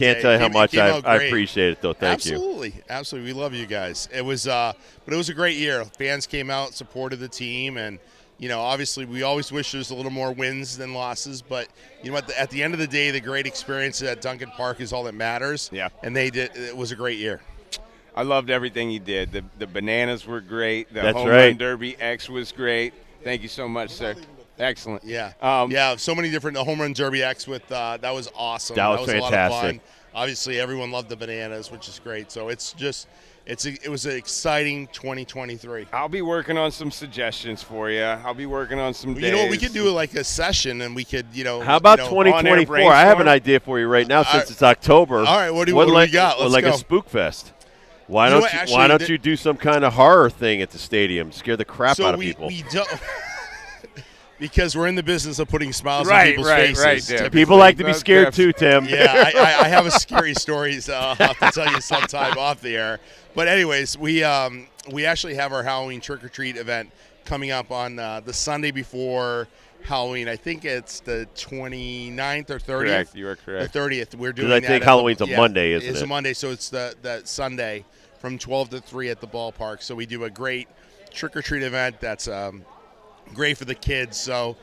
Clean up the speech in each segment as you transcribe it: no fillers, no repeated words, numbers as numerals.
Can't tell you how much I appreciate it, though. Thank you. Absolutely. We love you guys. It was, but it was a great year. Fans came out, supported the team, and obviously we always wish there's a little more wins than losses. But you know what? At the end of the day, the great experience at Duncan Park is all that matters. Yeah. And they did. It was a great year. I loved everything you did. The bananas were great. The That's Home right. Run Derby X was great. Thank you so much, sir. Excellent. Yeah. So many different Home Run Derby X with that was awesome. That was fantastic. A lot of fun. Obviously, everyone loved the bananas, which is great. So it was an exciting 2023. I'll be working on some suggestions for you. I'll be working on some days. You know what? We could do like a session, and we could, How about 2024? I have an idea for you right now since it's October. All right, what do we got? Let's like go. a spook fest. Why don't you do some kind of horror thing at the stadium? Scare the crap out of people. We don't. Because we're in the business of putting smiles on people's faces. Right, people like to be scared too, Tim. Yeah, I have a scary stories I'll have to tell you sometime off the air. But anyways, we actually have our Halloween trick-or-treat event coming up on the Sunday before Halloween. I think it's the 29th or 30th. Correct, you are correct. The 30th. We're doing that. I think Halloween's a Monday, isn't it? It's a Monday, so it's the Sunday from 12 to 3 at the ballpark. So we do a great trick-or-treat event that's great for the kids. So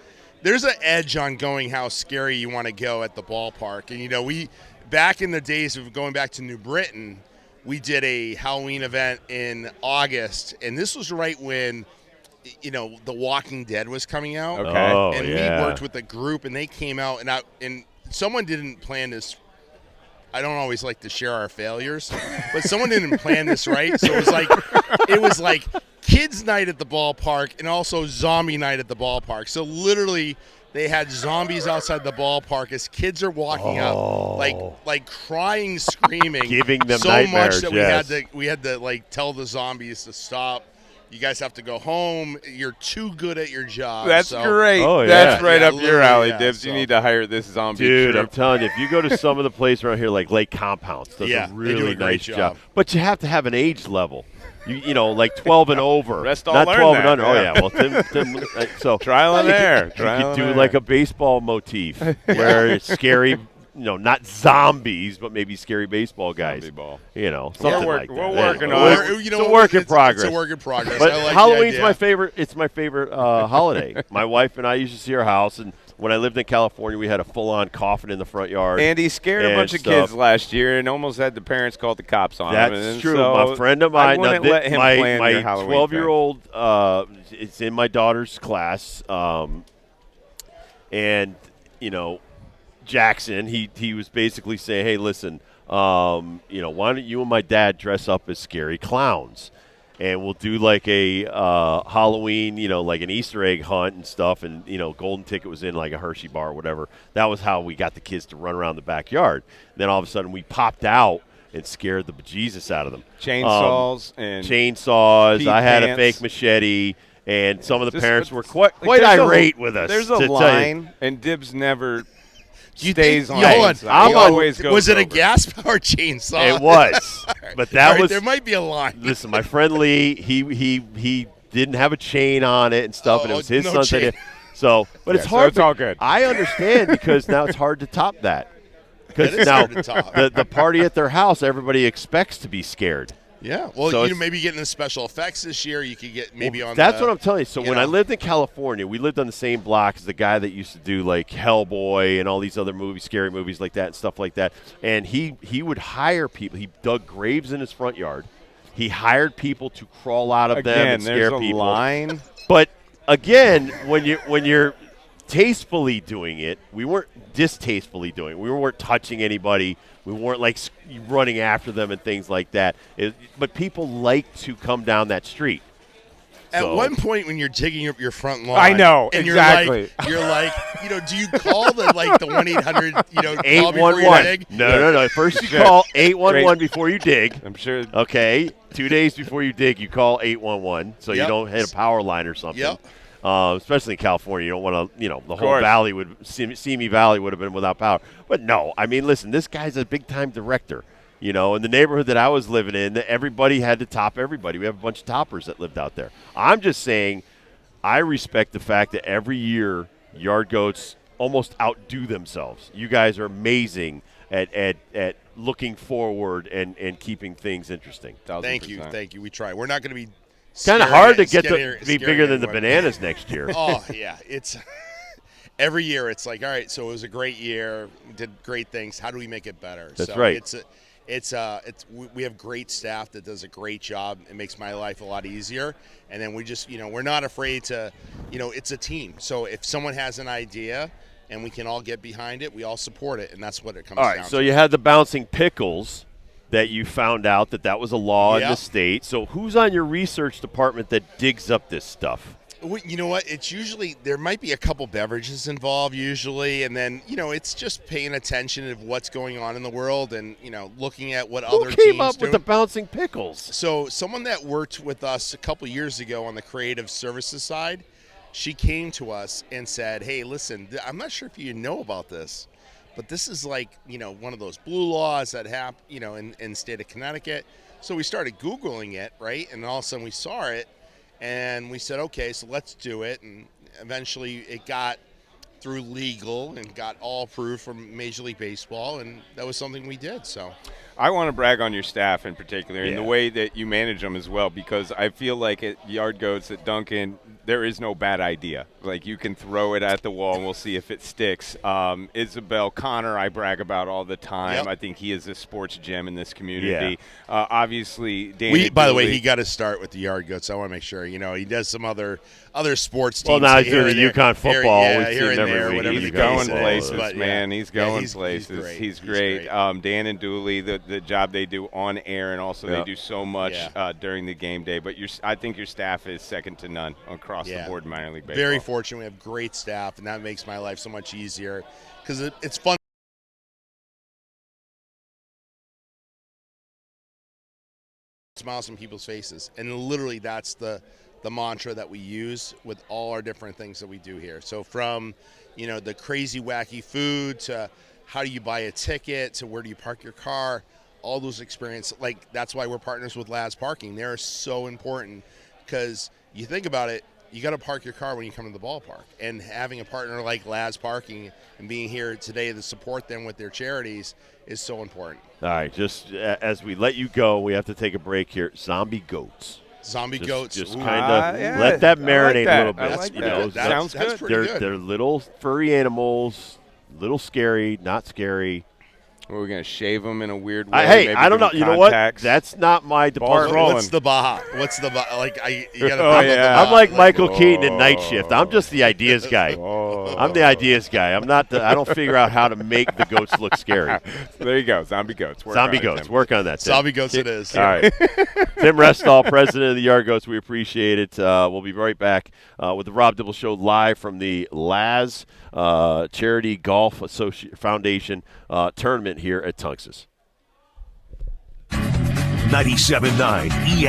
there's an edge on going how scary you want to go at the ballpark. And, we back in the days of going back to New Britain, we did a Halloween event in August. And this was right when, The Walking Dead was coming out. Okay. Oh, and yeah. we worked with a group, and they came out. And someone didn't plan this. I don't always like to share our failures, but someone didn't plan this right. So it was like kids night at the ballpark and also zombie night at the ballpark. So literally they had zombies outside the ballpark as kids are walking up, like crying, screaming, giving them so nightmares, much that we had to like tell the zombies to stop. You guys have to go home. You're too good at your job. That's great. Oh, yeah. That's right up your alley, Dibs. So. You need to hire this zombie. Dude, troop. I'm telling you, if you go to some of the places around here, like Lake Compounds, does a really they do a great nice job. But you have to have an age level. You know, like 12 and over. Restall not learned 12 that, and under. yeah. Oh, yeah. Well, Tim so Trial and error. You Trial could and do error. like a baseball motif where it's scary, not zombies, but maybe scary baseball guys. Zombie ball. Something like that. We're working on it. It's a work in progress. It's a work in progress. But I like Halloween's the my idea. favorite. It's my favorite holiday. My wife and I used to see our house, and when I lived in California, we had a full-on coffin in the front yard. And he scared a bunch of kids last year and almost had the parents call the cops on him. That's And true. so My friend of mine, I wouldn't let him plan my your Halloween 12-year-old, it's in my daughter's class, and Jackson, he was basically saying, hey, listen, why don't you and my dad dress up as scary clowns? And we'll do like a Halloween, like an Easter egg hunt and stuff. And, Golden Ticket was in like a Hershey bar or whatever. That was how we got the kids to run around the backyard. And then all of a sudden we popped out and scared the bejesus out of them. Chainsaws. I had a pants. fake machete. And some of the Just- parents were quite there's irate with us. There's a to tell you. line, and Dibs never You stays think, on. hold on. his side. He always goes Was it a over. gas-powered chainsaw? It was. But that All right, was. there might be a line. Listen, my friend Lee, he didn't have a chain on it and stuff, and it was his no son's chain. idea. So, but it's so hard. it's all good. I understand because now it's hard to top that. Because It is now hard to top. the party at their house, everybody expects to be scared. Yeah, well, So it's- maybe getting the special effects this year. You could get maybe on. That's what I'm telling you. So when I know. lived in California, we lived on the same block as the guy that used to do like Hellboy and all these other movies, scary movies like that and stuff like that. And he would hire people. He dug graves in his front yard. He hired people to crawl out of them Again, and there's scare a people. line. But again, when you're tastefully doing it, we weren't distastefully doing it. We weren't touching anybody. We weren't like running after them and things like that. But people like to come down that street. At So- one point, when you're digging up your front lawn, I know, and exactly. You're like, do you call the 1-800, call before you 811. dig? No. First you call 811 before you dig. I'm sure. Okay. 2 days before you dig, you call 811 so you Yep. don't hit a power line or something. Yep. Especially in California, you don't want to, the whole course. valley Simi Valley would have been without power. But no, I mean, listen, this guy's a big-time director. In the neighborhood that I was living in, everybody had to top everybody. We have a bunch of toppers that lived out there. I'm just saying I respect the fact that every year Yardgoats almost outdo themselves. You guys are amazing at looking forward and keeping things interesting. Thank you. We try. We're not going to be. It's kind of hard to get to be bigger than the Bananas next year. Oh yeah, it's every year. It's like, all right, so it was a great year. We did great things. How do we make it better? That's right. We have great staff that does a great job. It makes my life a lot easier. And then we just, we're not afraid to, it's a team. So if someone has an idea and we can all get behind it, we all support it, and that's what it comes down to. All right, so you had the bouncing pickles that you found out that was a law in the state. So who's on your research department that digs up this stuff? You know what? It's usually, there might be a couple beverages involved usually, and then, it's just paying attention to what's going on in the world and, looking at what other teams do. Who came up with the bouncing pickles? So someone that worked with us a couple years ago on the creative services side, she came to us and said, hey, listen, I'm not sure if you know about this, but this is like, one of those blue laws that happen, in the state of Connecticut. So we started Googling it, right? And all of a sudden we saw it. And we said, okay, so let's do it. And eventually it got through legal and got all approved from Major League Baseball, and that was something we did. So I want to brag on your staff in particular and the way that you manage them as well, because I feel like at Yardgoats, at Duncan, there is no bad idea. Like, you can throw it at the wall and we'll see if it sticks. Isabel Connor, I brag about all the time. Yep. I think he is a sports gem in this community. Obviously, by the way, he got to start with the Yardgoats. I want to make sure, he does some other sports teams. Well, now he's doing the UConn football. Here and there, whatever he's the going case places, is. man. He's going places. He's great. great. Dan and Dooley, the job they do on air, and also they do so much during the game day. But I think your staff is second to none across the board in minor league baseball. Very fortunate. We have great staff, and that makes my life so much easier because it's fun. Smiles on people's faces, and literally that's the mantra that we use with all our different things that we do here. So from the crazy wacky food to how do you buy a ticket to where do you park your car, all those experiences, like that's why we're partners with Laz Parking. They're so important because you think about it, you got to park your car when you come to the ballpark, and having a partner like Laz Parking and being here today to support them with their charities is so important. All right, just as we let you go, we have to take a break here. Zombie goats. Just kind of let that marinate a little bit. Sounds good. That's pretty good. They're little furry animals, little scary, not scary. We're going to shave them in a weird way. Hey, I don't know. You know what? That's not my department. What's the Baja? Like you gotta I'm like Michael Keaton in Night Shift. I'm just the ideas guy. I'm the ideas guy. I'm not. I don't figure out how to make the goats look scary. There you go. Zombie goats. Work on that. Tim. Zombie goats. It is. All right. Tim Restall, president of the Yardgoats. We appreciate it. We'll be right back with the Rob Dibble Show live from the Laz Charity Golf Foundation tournament here at Tunxis. 97.9 ESPN.